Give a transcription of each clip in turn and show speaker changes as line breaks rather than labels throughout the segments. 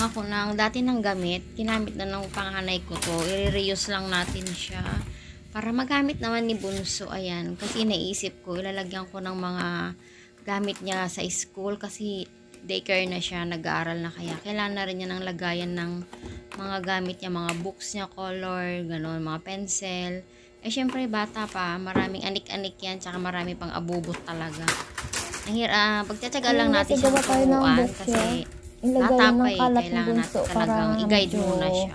lang ako ng dati ng gamit. Kinamit na ng panganay ko to. I-reuse lang natin siya. Para magamit naman ni Bunso. Ayan. Kasi naisip ko, ilalagyan ko ng mga gamit niya sa school. Kasi daycare na siya. Nag-aaral na kaya. Kailangan na rin niya ng lagayan ng mga gamit niya. Mga books niya, color, gano'n. Mga pencil. Eh, syempre, bata pa. Maraming anik-anik yan. Tsaka marami pang abubot talaga. Pagtsatsaga lang natin siyang turuan. Kasi bata pa eh, kailangan natin talagang i-guide muna siya.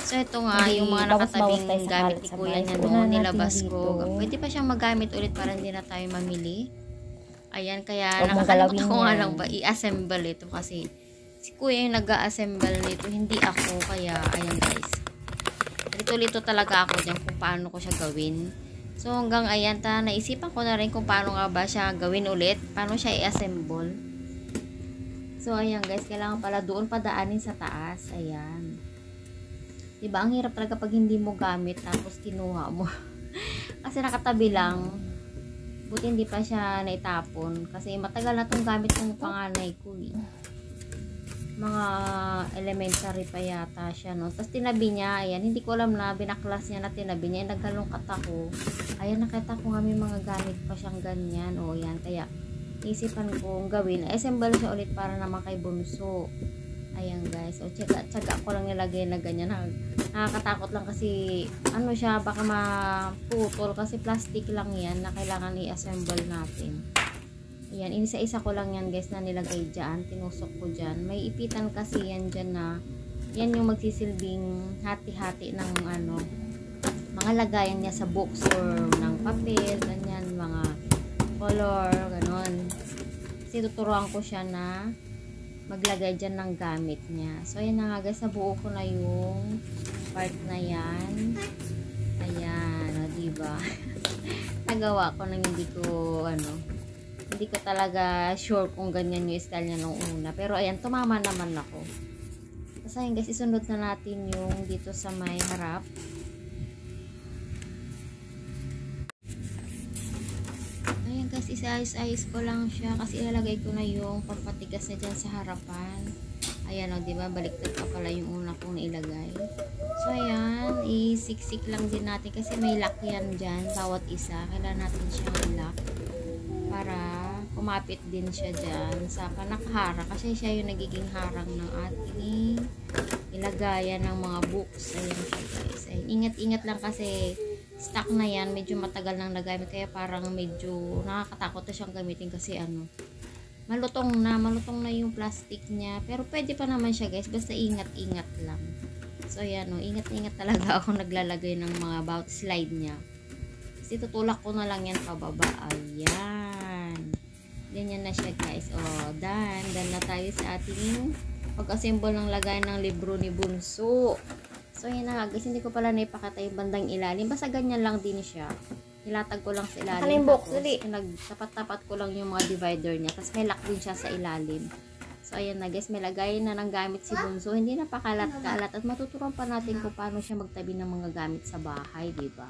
So, ito nga, yung mga nakatabing gamit ni kuya niya noon, nilabas ko. Pwede pa siyang magamit ulit para hindi na tayo mamili. Ayan, kaya nakakalimutan ko nga lang ba i-assemble ito kasi si kuya yung nag-a-assemble nito, hindi ako. Kaya, ayan guys. Lito-lito talaga ako dyan kung paano ko siya gawin. So, hanggang ayan, naisipan ko na rin kung paano nga ba siya gawin ulit. Paano siya i-assemble. So, ayan guys, kailangan pala doon padaanin sa taas. Ayan. Diba, ang hirap talaga pag hindi mo gamit tapos kinuha mo. Kasi nakatabi lang. Buti hindi pa siya naitapon. Kasi matagal na itong gamit ng panganay ko eh. Mga elementary pa yata siya, no? Tapos tinabi niya, ayan, hindi ko alam na binaklas niya na tinabi niya. Nagkalungkat ako. Ayan, nakita ko nga may mga gamit pa siyang ganyan. O, yan, kaya isipan kong gawin. Assemble siya ulit para naman kay Bunso. Ayan guys. O, tsaga ko lang nilagay na ganyan. Nakakatakot lang kasi, ano siya, baka maputol. Kasi plastic lang yan na kailangan i-assemble natin. Ayan, inisa-isa ko lang yan guys na nilagay dyan. Tinusok ko dyan. May ipitan kasi yan dyan na, yan yung magsisilbing hati-hati ng ano, mga lagayan niya sa books or ng papel, ganyan, mga color, ganon. Kasi tuturuan ko siya na maglagay dyan ng gamit niya. So, ayan na nga guys, nabuo ko na yung part na yan. Ayan, o, diba? Nagawa ko nang hindi ko, hindi ko talaga sure kung ganyan yung style niya nung una. Pero, ayan, tumama naman ako. Tapos, ayan guys, isunod na natin yung dito sa may harap. Guys, isa-ayos ko lang siya kasi ilalagay ko na yung pampatigas na dyan sa harapan. Ayan o, diba? Baliktad pa pala yung una kong nailagay. So, ayan. Isiksik lang din natin kasi may lock yan dyan. Bawat isa. Kailangan natin siyang lock para kumapit din siya dyan sa panakhara. Kasi siya yung nagiging harang ng ating ilagayan ng mga books. Ayan siya guys. Ingat-ingat lang kasi stock na yan, medyo matagal nang nagamit kaya parang medyo nakakatakot na siyang gamitin kasi malutong na yung plastic niya, pero pwede pa naman siya guys, basta ingat-ingat lang. So ayan o, ingat-ingat talaga ako naglalagay ng mga about slide niya kasi tutulak ko na lang yan pababa. Ayan, ganyan na siya guys. O, done na tayo sa ating pag-assemble ng lagay ng libro ni Bunso. So, yun na nga guys, hindi ko pala naipakita yung bandang ilalim. Basta ganyan lang din siya. Nilatag ko lang sa ilalim. Tapat-tapat ko lang yung mga divider niya. Tapos may lock din siya sa ilalim. So, ayan na guys, may lagay na ng gamit si Bunso. Hindi na pakalat-kalat. At matuturuan pa natin kung paano siya magtabi ng mga gamit sa bahay, diba?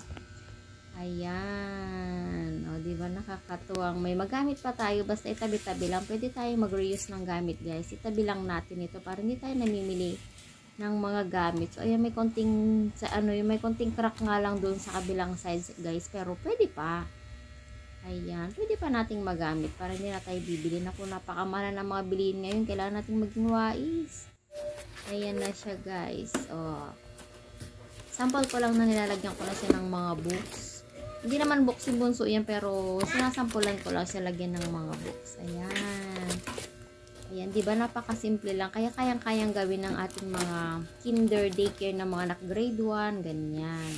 Ayan. O, diba, nakakatuwang. May magamit pa tayo. Basta itabi-tabi lang. Pwede tayo mag-reuse ng gamit, guys. Itabi lang natin ito para hindi tayo namimili ng mga gamit. So, ayan, may konting may konting crack nga lang doon sa kabilang sides, guys. Pero, pwede pa. Ayan, pwede pa nating magamit para hindi na tayo bibili. Naku, napakamahal ng mga bilihin ngayon. Kailangan nating maging wais. Ayan na siya, guys. O, sample ko lang na nilalagyan ko na siya ng mga books. Hindi naman books yung Bunso yan, pero sinasampulan ko lang siya lagyan ng mga books. Ayan. Ayan, diba napakasimple lang. Kaya kayang-kayang gawin ng ating mga kinder, daycare na mga anak grade 1, ganyan.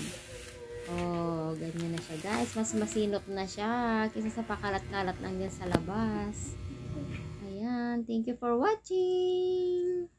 Oh, ganyan na siya guys. Mas masinop na siya kaysa sa pakalat-kalat lang dyan sa labas. Ayan, thank you for watching!